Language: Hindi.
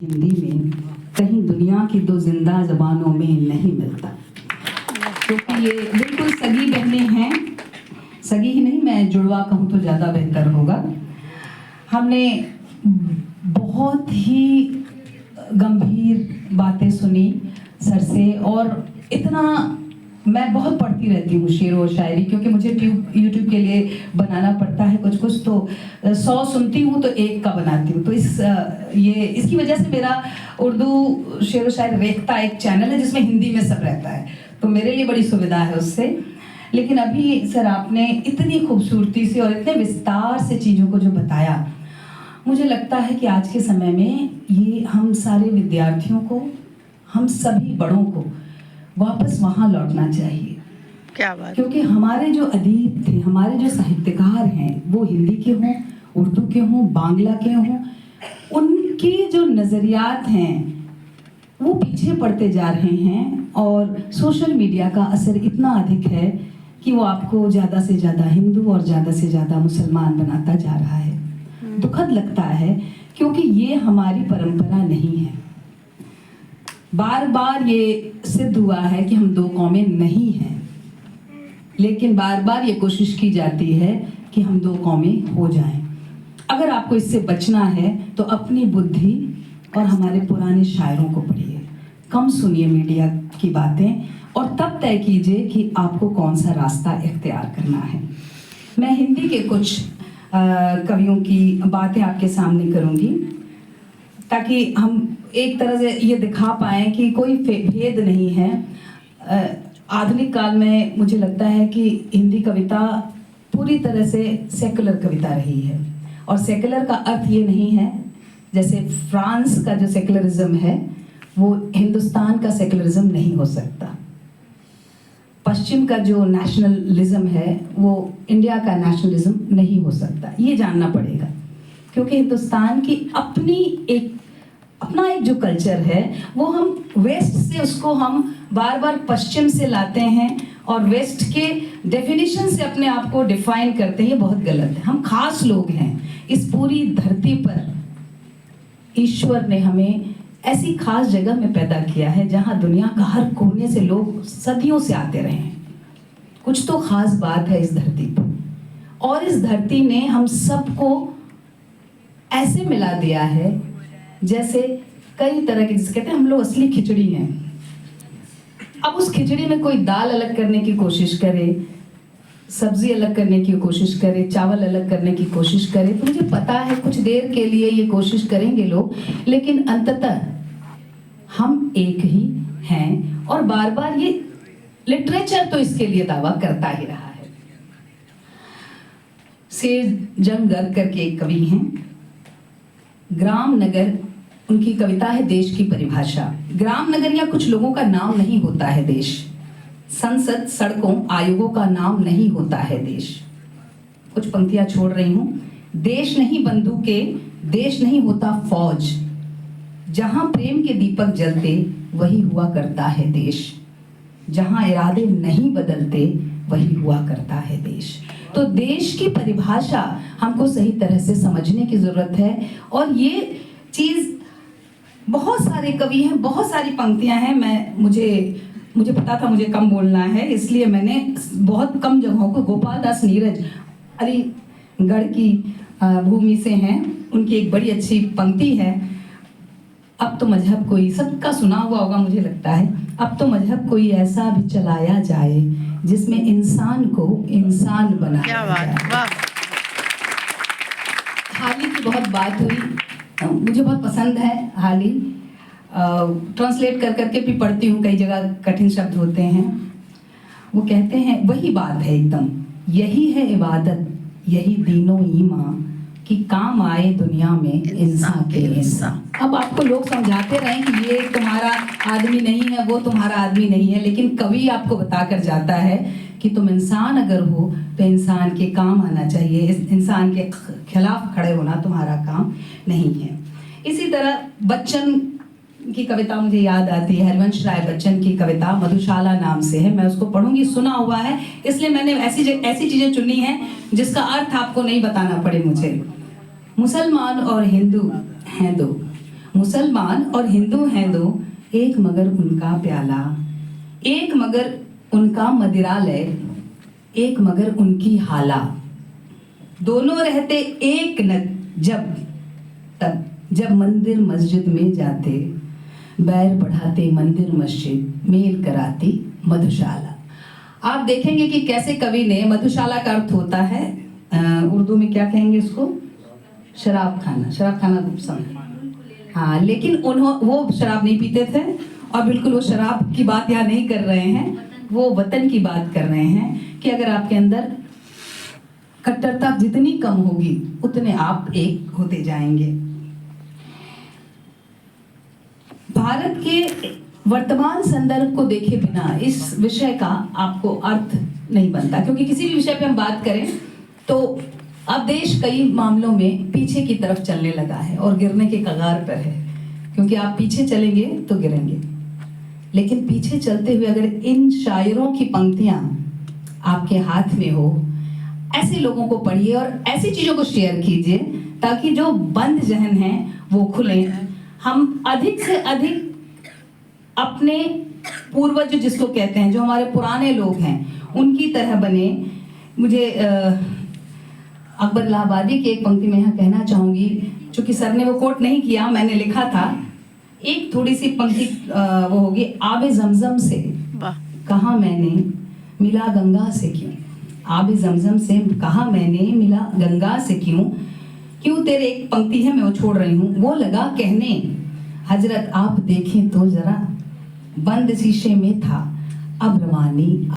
हिंदी में कहीं दुनिया की दो जिंदा जबानों में नहीं मिलता, क्योंकि ये बिल्कुल सगी बहनें हैं। सगी ही नहीं, मैं जुड़वा कहूँ तो ज़्यादा बेहतर होगा। हमने बहुत ही गंभीर बातें सुनी सर से, और इतना मैं बहुत पढ़ती रहती हूँ शेर और शायरी, क्योंकि मुझे यूट्यूब के लिए बनाना पड़ता है कुछ कुछ, तो 100 सुनती हूँ तो एक का बनाती हूँ। तो इसकी वजह से मेरा उर्दू शेर और शायरी रेखता एक चैनल है जिसमें हिंदी में सब रहता है, तो मेरे लिए बड़ी सुविधा है उससे। लेकिन अभी सर आपने इतनी खूबसूरती से और इतने विस्तार से चीज़ों को जो बताया, मुझे लगता है कि आज के समय में ये हम सारे विद्यार्थियों को, हम सभी बड़ों को वापस वहाँ लौटना चाहिए। क्या बात। क्योंकि हमारे जो अदीब थे, हमारे जो साहित्यकार हैं, वो हिंदी के हों, उर्दू के हों, बांग्ला के हों, उनके जो नज़रियात हैं वो पीछे पड़ते जा रहे हैं। और सोशल मीडिया का असर इतना अधिक है कि वो आपको ज़्यादा से ज़्यादा हिंदू और ज़्यादा से ज़्यादा मुसलमान बनाता जा रहा है। दुखद लगता है, क्योंकि ये हमारी परंपरा नहीं है। बार बार ये सिद्ध हुआ है कि हम दो कौमें नहीं हैं, लेकिन बार बार ये कोशिश की जाती है कि हम दो कौमें हो जाएं। अगर आपको इससे बचना है तो अपनी बुद्धि और हमारे पुराने शायरों को पढ़िए, कम सुनिए मीडिया की बातें, और तब तय कीजिए कि आपको कौन सा रास्ता इख्तियार करना है। मैं हिंदी के कुछ कवियों की बातें आपके सामने करूंगी, ताकि हम एक तरह से ये दिखा पाएं कि कोई भेद नहीं है। आधुनिक काल में मुझे लगता है कि हिंदी कविता पूरी तरह से सेकुलर कविता रही है, और सेकुलर का अर्थ ये नहीं है जैसे फ्रांस का जो सेकुलरिज्म है वो हिंदुस्तान का सेकुलरिज्म नहीं हो सकता। पश्चिम का जो नेशनलिज्म है वो इंडिया का नेशनलिज्म नहीं हो सकता। ये जानना पड़ेगा, क्योंकि हिंदुस्तान की अपना एक जो कल्चर है वो हम वेस्ट से उसको हम बार बार पश्चिम से लाते हैं, और वेस्ट के डेफिनेशन से अपने आप को डिफाइन करते हैं। ये बहुत गलत है। हम खास लोग हैं इस पूरी धरती पर। ईश्वर ने हमें ऐसी खास जगह में पैदा किया है जहां दुनिया का हर कोने से लोग सदियों से आते रहे हैं। कुछ तो खास बात है इस धरती पर, और इस धरती ने हम सबको ऐसे मिला दिया है जैसे कई तरह के, जिसे कहते हैं हम लोग असली खिचड़ी हैं। अब उस खिचड़ी में कोई दाल अलग करने की कोशिश करे, सब्जी अलग करने की कोशिश करे, चावल अलग करने की कोशिश करे, तो मुझे पता है कुछ देर के लिए ये कोशिश करेंगे लोग, लेकिन अंततः हम एक ही हैं। और बार बार ये लिटरेचर तो इसके लिए दावा करता ही रहा है। शेर जंग गर्ग करके एक कवि हैं, ग्राम नगर उनकी कविता है देश की परिभाषा। ग्राम नगर या कुछ लोगों का नाम नहीं होता है देश, संसद, सड़कों, आयोगों का नाम नहीं होता है देश। कुछ पंक्तियां छोड़ रही हूं। देश नहीं बंदूकें, देश नहीं होता फौज, जहां प्रेम के दीपक जलते वही हुआ करता है देश, जहां इरादे नहीं बदलते वही हुआ करता है देश। तो देश की परिभाषा हमको सही तरह से समझने की जरूरत है। और ये चीज, बहुत सारे कवि हैं, बहुत सारी पंक्तियां हैं। मुझे पता था मुझे कम बोलना है, इसलिए मैंने बहुत कम जगहों को, गोपाल दास नीरज अलीगढ़ की भूमि से हैं, उनकी एक बड़ी अच्छी पंक्ति है, अब तो मजहब कोई, सबका सुना हुआ होगा मुझे लगता है, अब तो मजहब कोई ऐसा भी चलाया जाए जिसमें इंसान को इंसान बनाया जाए। हाल ही की बहुत बात हुई, मुझे बहुत पसंद है हाल ही, ट्रांसलेट कर करके भी पढ़ती हूँ, कई जगह कठिन शब्द होते हैं। वो कहते हैं, वही बात है एकदम, यही है इबादत, यही दीनो ईमान, कि काम आए दुनिया में इंसान के इंसान। अब आपको लोग समझाते रहें कि ये तुम्हारा आदमी नहीं है, वो तुम्हारा आदमी नहीं है, लेकिन कवि आपको बताकर जाता है कि तुम इंसान अगर हो तो इंसान के काम आना चाहिए, इंसान के खिलाफ खड़े होना तुम्हारा काम नहीं है। इसी तरह बच्चन की कविता मुझे याद आती है, हरिवंश राय बच्चन की कविता मधुशाला नाम से है, मैं उसको पढ़ूंगी, सुना हुआ है, इसलिए मैंने ऐसी चीजें चुनी हैं जिसका अर्थ आपको नहीं बताना पड़े मुझे। मुसलमान और हिंदू हैं दो, मुसलमान और हिंदू हैं दो, एक मगर उनका प्याला, एक मगर उनका मदिरालय, एक मगर उनकी हाला। दोनों रहते एक न जब मंदिर मस्जिद में जाते, बैर बढ़ाते मंदिर मस्जिद, मेल कराती मधुशाला। आप देखेंगे कि कैसे कवि ने, मधुशाला का अर्थ होता है उर्दू में क्या कहेंगे उसको, शराब खाना। शराब खाना हाँ, लेकिन वो शराब नहीं पीते थे और बिल्कुल वो शराब की बात यहाँ नहीं कर रहे हैं, वो वतन की बात कर रहे हैं कि अगर आपके अंदर कट्टरता जितनी कम होगी उतने आप एक होते जाएंगे। भारत के वर्तमान संदर्भ को देखे बिना इस विषय का आपको अर्थ नहीं बनता, क्योंकि किसी भी विषय पे हम बात करें तो अब देश कई मामलों में पीछे की तरफ चलने लगा है और गिरने के कगार पर है, क्योंकि आप पीछे चलेंगे तो गिरेंगे। लेकिन पीछे चलते हुए अगर इन शायरों की पंक्तियां आपके हाथ में हो, ऐसे लोगों को पढ़िए और ऐसी चीजों को शेयर कीजिए ताकि जो बंद जहन है वो खुले। हम अधिक से अधिक अपने पूर्वज जिसको कहते हैं, जो हमारे पुराने लोग हैं, उनकी तरह बने। मुझे अकबर इलाहाबादी की एक पंक्ति में यहाँ कहना चाहूंगी, चूंकि सर ने वो कोट नहीं किया, मैंने लिखा था। एक थोड़ी सी पंक्ति वो होगी, आबे जमजम से कहा मैंने मिला गंगा से क्यों, आबे जमजम से कहा मैंने मिला गंगा से क्यों, क्यों तेरे एक पंक्ति है मैं वो छोड़ रही हूँ, वो लगा कहने हजरत आप देखें तो जरा, बंद शीशे में था अब रवानी